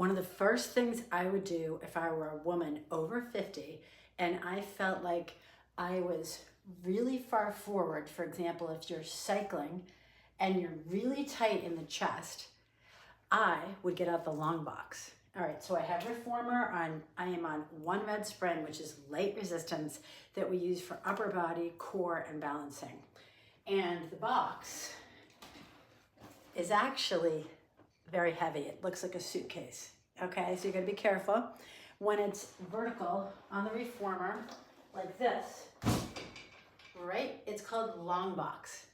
One of the first things I would do if I were a woman over 50 and I felt like I was really far forward, for example, if you're cycling and you're really tight in the chest, I would get out the long box. All right, so I have reformer on, I am on one red spring, which is light resistance that we use for upper body, core, and balancing. And the box is actually very heavy. It looks like a suitcase, okay? So you gotta be careful. When it's vertical on the reformer, like this, right? It's called long box.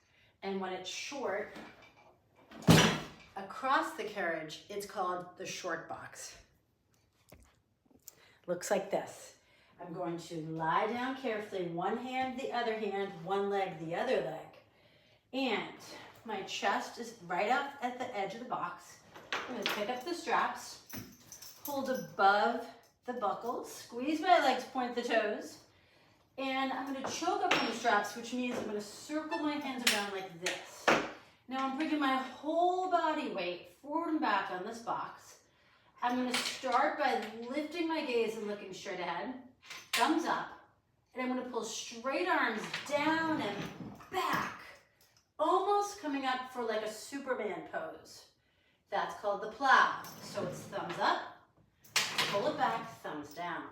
And when it's short, across the carriage, it's called the short box. Looks like this. I'm going to lie down carefully, one hand, the other hand, one leg, the other leg. And my chest is right up at the edge of the box. I'm going to pick up the straps, hold above the buckles, squeeze my legs, point the toes, and I'm going to choke up on the straps, which means I'm going to circle my hands around like this. Now I'm bringing my whole body weight forward and back on this box. I'm going to start by lifting my gaze and looking straight ahead, thumbs up, and I'm going to pull straight arms down and back, almost coming up for like a Superman pose. That's called the plow. So it's thumbs up, pull it back, thumbs down.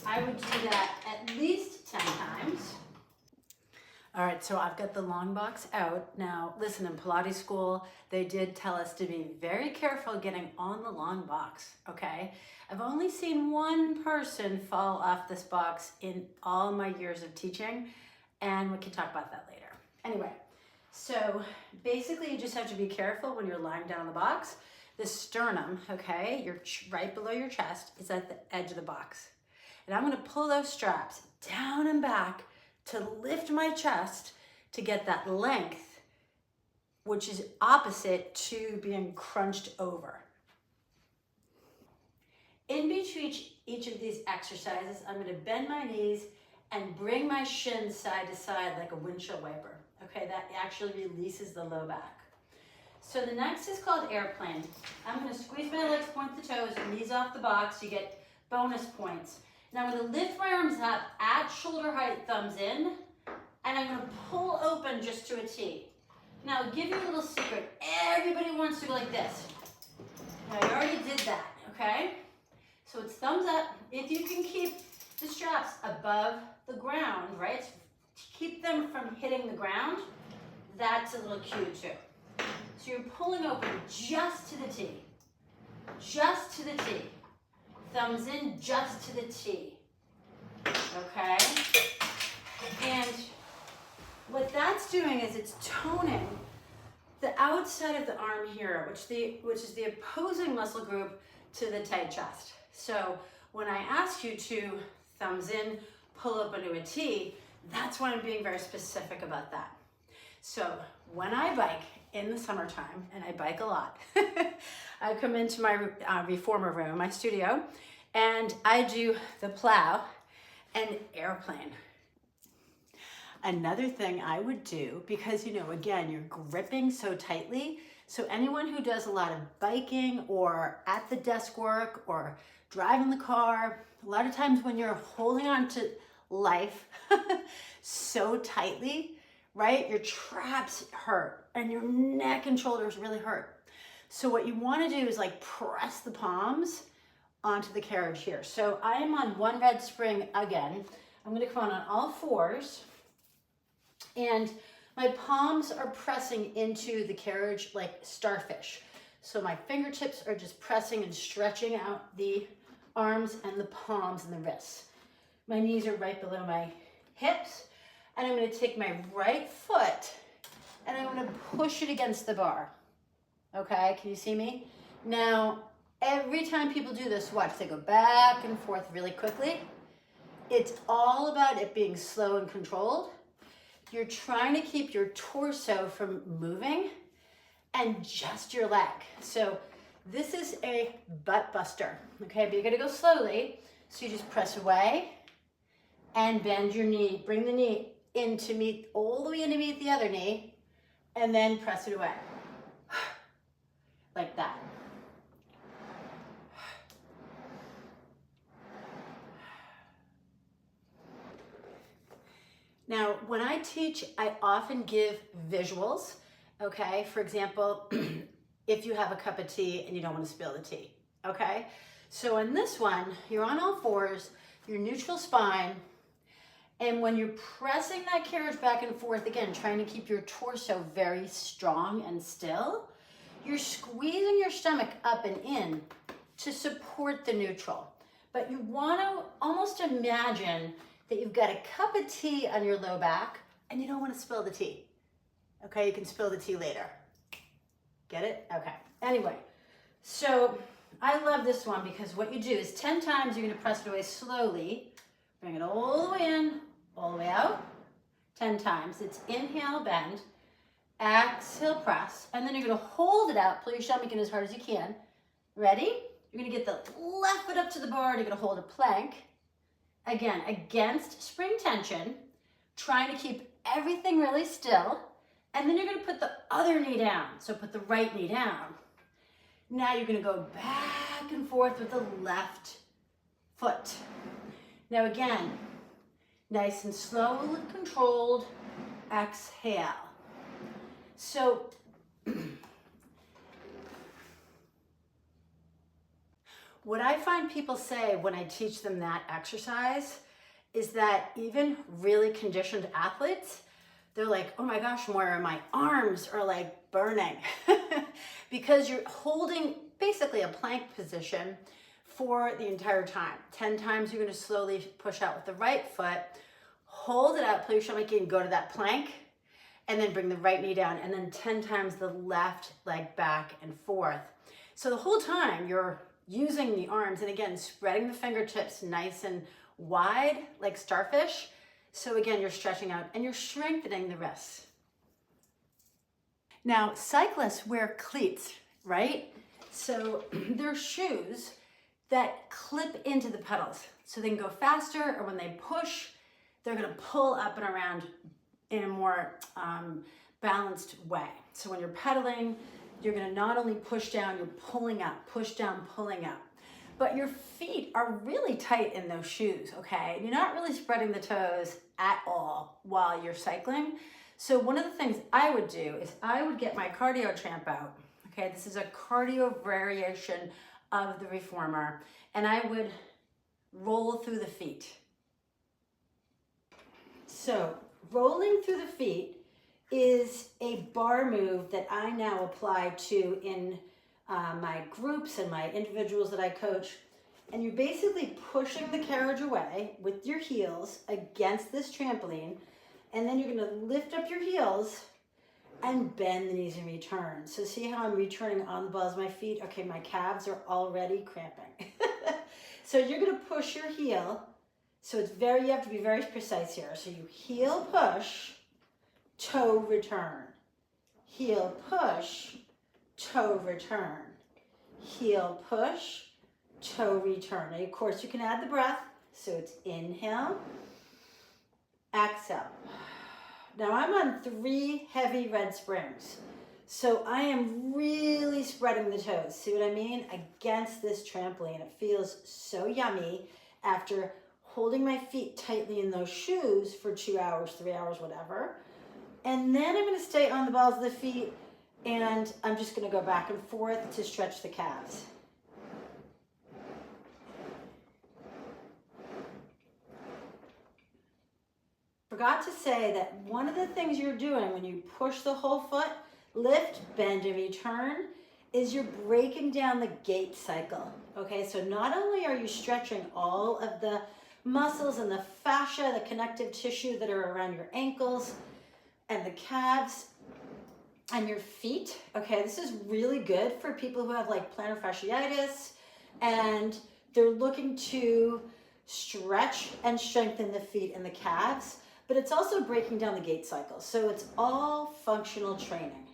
I would do that at least 10 times. All right, so I've got the long box out. Now, listen, in Pilates school, they did tell us to be very careful getting on the long box, okay? I've only seen one person fall off this box in all my years of teaching, and we can talk about that later. Anyway, so basically you just have to be careful when you're lying down on the box. The sternum, okay, you're right below your chest, is at the edge of the box. And I'm gonna pull those straps down and back to lift my chest to get that length, which is opposite to being crunched over. In between each of these exercises, I'm gonna bend my knees and bring my shins side to side like a windshield wiper. Okay, that actually releases the low back. So the next is called airplane. I'm gonna squeeze my legs, point the toes, knees off the box, you get bonus points. Now I'm going to lift my arms up at shoulder height, thumbs in, and I'm going to pull open just to a T. Now I'll give you a little secret. Everybody wants to go like this. Now I already did that, okay? So it's thumbs up. If you can keep the straps above the ground, right? Keep them from hitting the ground, that's a little cue too. So you're pulling open just to the T. Just to the T. Thumbs in just to the T, okay? And what that's doing is it's toning the outside of the arm here, which is the opposing muscle group to the tight chest. So when I ask you to thumbs in, pull up into a T, that's why I'm being very specific about that. So when I bike in the summertime, and I bike a lot, I come into my reformer room, my studio, and I do the plow and airplane. Another thing I would do, because you know, again, you're gripping so tightly, so anyone who does a lot of biking or at the desk work or driving the car, a lot of times when you're holding on to life so tightly, right, your traps hurt and your neck and shoulders really hurt. So what you want to do is like press the palms onto the carriage here. So I am on one red spring again. I'm going to come on all fours, and my palms are pressing into the carriage like starfish. So my fingertips are just pressing and stretching out the arms and the palms and the wrists. My knees are right below my hips, and I'm going to take my right foot and I'm going to push it against the bar. Okay, can you see me? Now, every time people do this, watch, they go back and forth really quickly. It's all about it being slow and controlled. You're trying to keep your torso from moving and just your leg. So this is a butt buster, okay? But you're gonna go slowly. So you just press away and bend your knee. Bring the knee in to meet, all the way in to meet the other knee, and then press it away. Like that. Now, when I teach, I often give visuals, okay? For example, if you have a cup of tea and you don't want to spill the tea, okay? So in this one, you're on all fours, your neutral spine, and when you're pressing that carriage back and forth, again, trying to keep your torso very strong and still, you're squeezing your stomach up and in to support the neutral. But you want to almost imagine that you've got a cup of tea on your low back and you don't want to spill the tea. Okay, you can spill the tea later. Get it? Okay. Anyway, so I love this one because what you do is 10 times you're going to press it away slowly. Bring it all the way in, all the way out. 10 times. It's inhale, bend. Exhale, press. And then you're going to hold it out. Pull your stomach in as hard as you can. Ready? You're going to get the left foot up to the bar. You're going to hold a plank. Again, against spring tension. Trying to keep everything really still. And then you're going to put the other knee down. So put the right knee down. Now you're going to go back and forth with the left foot. Now again, nice and slow and controlled. Exhale. So what I find people say when I teach them that exercise is that even really conditioned athletes, they're like, oh my gosh, Moira, my arms are like burning because you're holding basically a plank position for the entire time. 10 times you're going to slowly push out with the right foot, hold it out, pull your stomach in, go to that plank, and then bring the right knee down, and then 10 times the left leg back and forth. So the whole time you're using the arms, and again, spreading the fingertips nice and wide like starfish. So again, you're stretching out and you're strengthening the wrists. Now, cyclists wear cleats, right? So they're shoes that clip into the pedals so they can go faster, or when they push, they're going to pull up and around in a more balanced way. So when you're pedaling, you're going to not only push down, you're pulling up, push down, pulling up. But your feet are really tight in those shoes, okay? You're not really spreading the toes at all while you're cycling. So one of the things I would do is I would get my cardio tramp out. Okay, this is a cardio variation of the reformer, and I would roll through the feet. So rolling through the feet is a bar move that I now apply to in my groups and my individuals that I coach. And you're basically pushing the carriage away with your heels against this trampoline, and then you're going to lift up your heels and bend the knees and return. So see how I'm returning on the balls of my feet? Okay, my calves are already cramping. So you're going to push your heel. So it's you have to be very precise here. So you heel push, toe return. Heel push, toe return. Heel push, toe return. And of course you can add the breath. So it's inhale, exhale. Now I'm on 3 heavy red springs. So I am really spreading the toes. See what I mean? Against this trampoline. It feels so yummy after holding my feet tightly in those shoes for 2 hours, 3 hours, whatever. And then I'm going to stay on the balls of the feet, and I'm just going to go back and forth to stretch the calves. Forgot to say that one of the things you're doing when you push the whole foot, lift, bend, and return, is you're breaking down the gait cycle. Okay, so not only are you stretching all of the muscles and the fascia, the connective tissue that are around your ankles and the calves and your feet. Okay, this is really good for people who have like plantar fasciitis and they're looking to stretch and strengthen the feet and the calves, but it's also breaking down the gait cycle. So it's all functional training.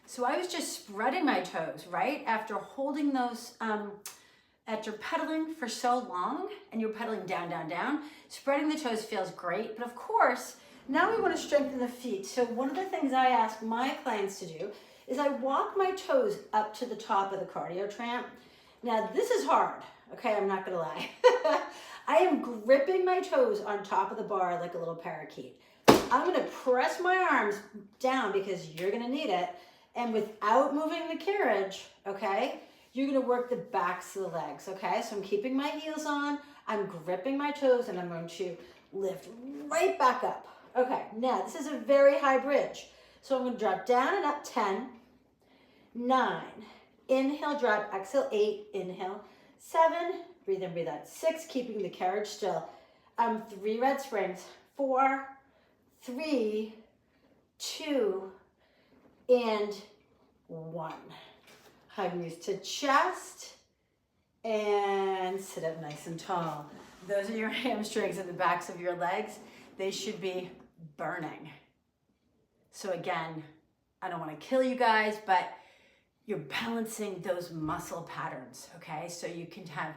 So I was just spreading my toes, right? After holding those, after pedaling for so long, and you're pedaling down, down, down, spreading the toes feels great. But of course, now we want to strengthen the feet. So one of the things I ask my clients to do is I walk my toes up to the top of the cardio tramp. Now this is hard, okay? I'm not gonna lie. I am gripping my toes on top of the bar like a little parakeet. I'm gonna press my arms down because you're gonna need it. And without moving the carriage, okay, you're gonna work the backs of the legs, okay? So I'm keeping my heels on, I'm gripping my toes, and I'm going to lift right back up. Okay, now this is a very high bridge. So I'm gonna drop down and up 10, 9, inhale, drop, exhale, 8, inhale, 7, breathe in, breathe out, 6, keeping the carriage still. 3 red springs, 4, 3, 2, and 1. Hug knees to chest and sit up nice and tall. Those are your hamstrings and the backs of your legs. They should be burning. So again, I don't want to kill you guys, but you're balancing those muscle patterns, okay? So you can have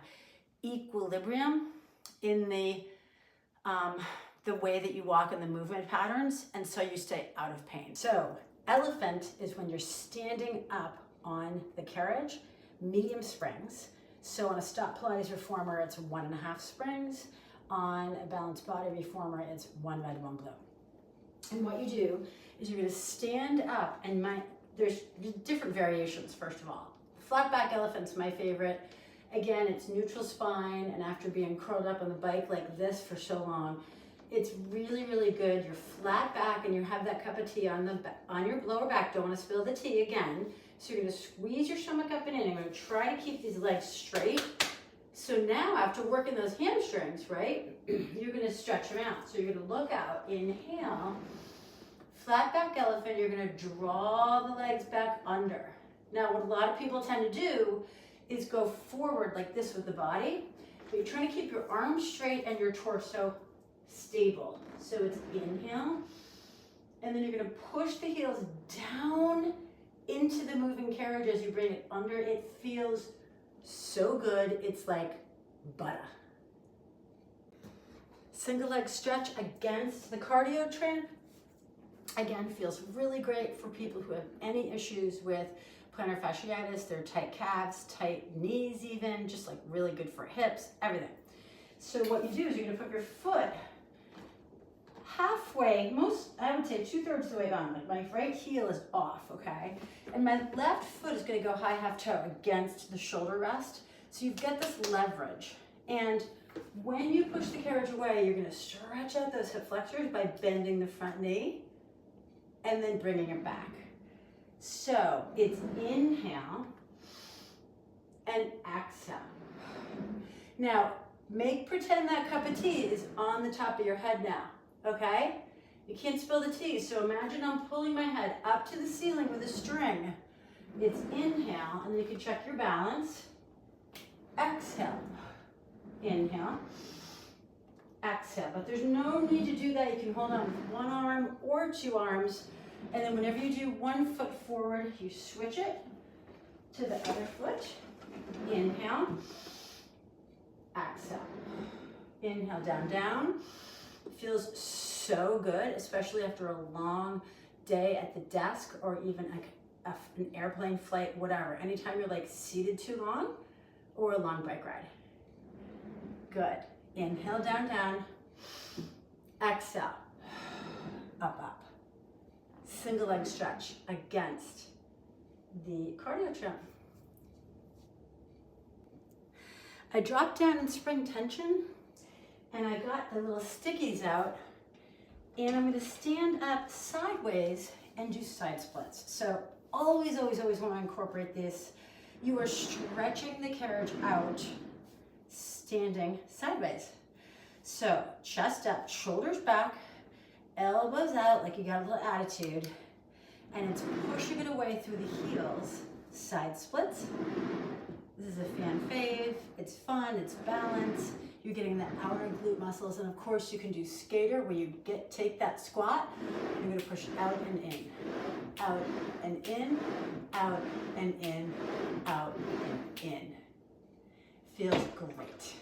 equilibrium in the way that you walk and the movement patterns, and so you stay out of pain. So elephant is when you're standing up on the carriage, medium springs. So on a stop Pilates reformer, it's 1.5 springs. On a balanced body reformer, it's 1 red, 1 blue. And what you do is you're gonna stand up, and there's different variations, first of all. Flat back elephant's my favorite. Again, it's neutral spine, and after being curled up on the bike like this for so long, it's really, really good. You're flat back and you have that cup of tea on your lower back. Don't want to spill the tea again. So you're going to squeeze your stomach up and in. You're going to try to keep these legs straight. So now after working those hamstrings, right, you're going to stretch them out. So you're going to look out, inhale, flat back elephant. You're going to draw the legs back under. Now what a lot of people tend to do is go forward like this with the body. But you're trying to keep your arms straight and your torso stable. So it's inhale, and then you're going to push the heels down into the moving carriage as you bring it under. It feels so good. It's like butter. Single leg stretch against the cardio tramp. Again, feels really great for people who have any issues with plantar fasciitis, their tight calves, tight knees even, just like really good for hips, everything. So what you do is you're going to put your foot halfway, I would say 2/3 of the way down. Like my right heel is off, okay? And my left foot is going to go high half toe against the shoulder rest. So you get this leverage. And when you push the carriage away, you're going to stretch out those hip flexors by bending the front knee and then bringing it back. So it's inhale and exhale. Now, pretend that cup of tea is on the top of your head now. Okay? You can't spill the tea, so imagine I'm pulling my head up to the ceiling with a string. It's inhale, and then you can check your balance. Exhale. Inhale. Exhale. But there's no need to do that. You can hold on with one arm or 2 arms, and then whenever you do 1 foot forward, you switch it to the other foot. Inhale. Exhale. Inhale, down, down. Feels so good, especially after a long day at the desk or even like an airplane flight, whatever. Anytime you're like seated too long or a long bike ride. Good. Inhale, down, down. Exhale. Up, up. Single leg stretch against the cardio tramp. I dropped down in spring tension, and I got the little stickies out, and I'm going to stand up sideways and do side splits. So always, always, always want to incorporate this. You are stretching the carriage out, standing sideways. So chest up, shoulders back, elbows out like you got a little attitude, and it's pushing it away through the heels. Side splits. This is a fan fave. It's fun, it's balance. You're getting the outer glute muscles, and of course you can do skater where you take that squat. You're going to push out and in, out and in, out and in, out and in. Feels great.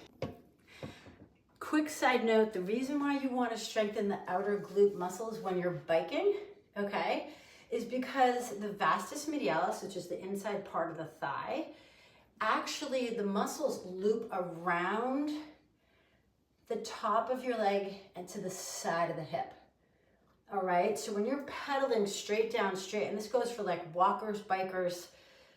Quick side note, the reason why you want to strengthen the outer glute muscles when you're biking, okay, is because the vastus medialis, which is the inside part of the thigh, actually the muscles loop around the top of your leg and to the side of the hip. All right, so when you're pedaling straight down, straight, and this goes for like walkers, bikers,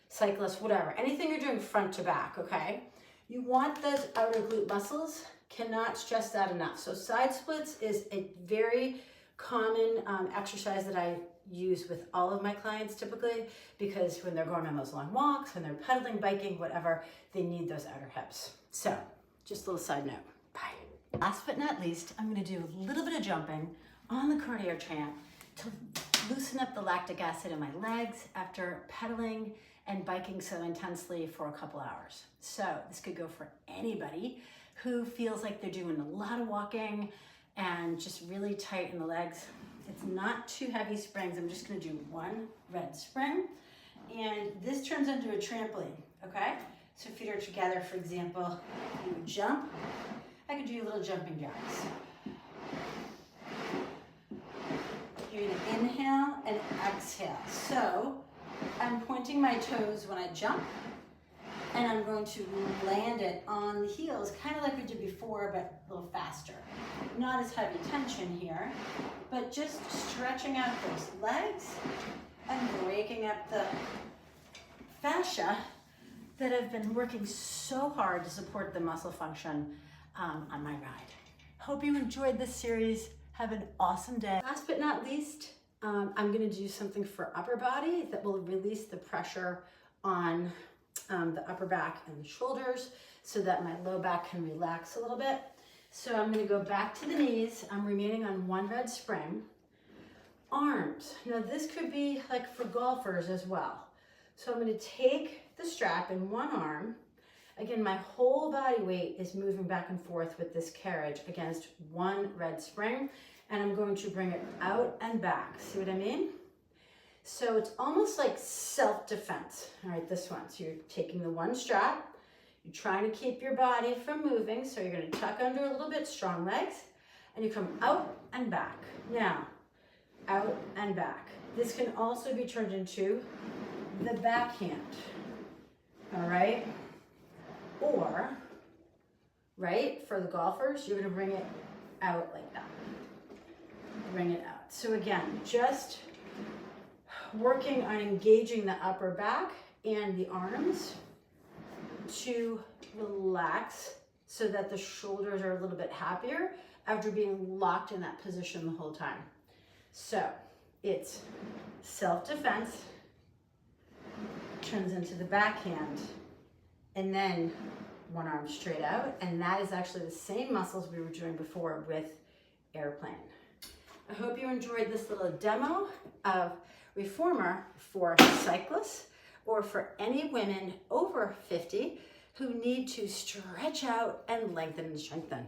cyclists, whatever, anything you're doing front to back, okay? You want those outer glute muscles, cannot stress that enough. So side splits is a very common exercise that I use with all of my clients typically, because when they're going on those long walks, when they're pedaling, biking, whatever, they need those outer hips. So just a little side note, bye. Last but not least, I'm gonna do a little bit of jumping on the cardio tramp to loosen up the lactic acid in my legs after pedaling and biking so intensely for a couple hours. So this could go for anybody who feels like they're doing a lot of walking and just really tight in the legs. It's not too heavy springs. I'm just gonna do one red spring. And this turns into a trampoline, okay? So feet are together, for example, you would jump. I could do little jumping jacks. You're gonna inhale and exhale. So I'm pointing my toes when I jump, and I'm going to land it on the heels, kind of like we did before, but a little faster. Not as heavy tension here, but just stretching out those legs and breaking up the fascia that have been working so hard to support the muscle function on my ride. Hope you enjoyed this series. Have an awesome day. Last but not least, I'm gonna do something for upper body that will release the pressure on the upper back and the shoulders so that my low back can relax a little bit. So I'm gonna go back to the knees. I'm remaining on one red spring. Arms, now this could be like for golfers as well. So I'm gonna take the strap in one arm. Again, my whole body weight is moving back and forth with this carriage against one red spring, and I'm going to bring it out and back. See what I mean? So it's almost like self-defense. All right, this one. So you're taking the one strap, you're trying to keep your body from moving, so you're gonna tuck under a little bit, strong legs, and you come out and back. Now, out and back. This can also be turned into the backhand, all right? Or, right, for the golfers, you're gonna bring it out like that. Bring it out. So again, just working on engaging the upper back and the arms to relax so that the shoulders are a little bit happier after being locked in that position the whole time. So it's self-defense, turns into the backhand, and then one arm straight out, and that is actually the same muscles we were doing before with airplane. I hope you enjoyed this little demo of reformer for cyclists or for any women over 50 who need to stretch out and lengthen and strengthen.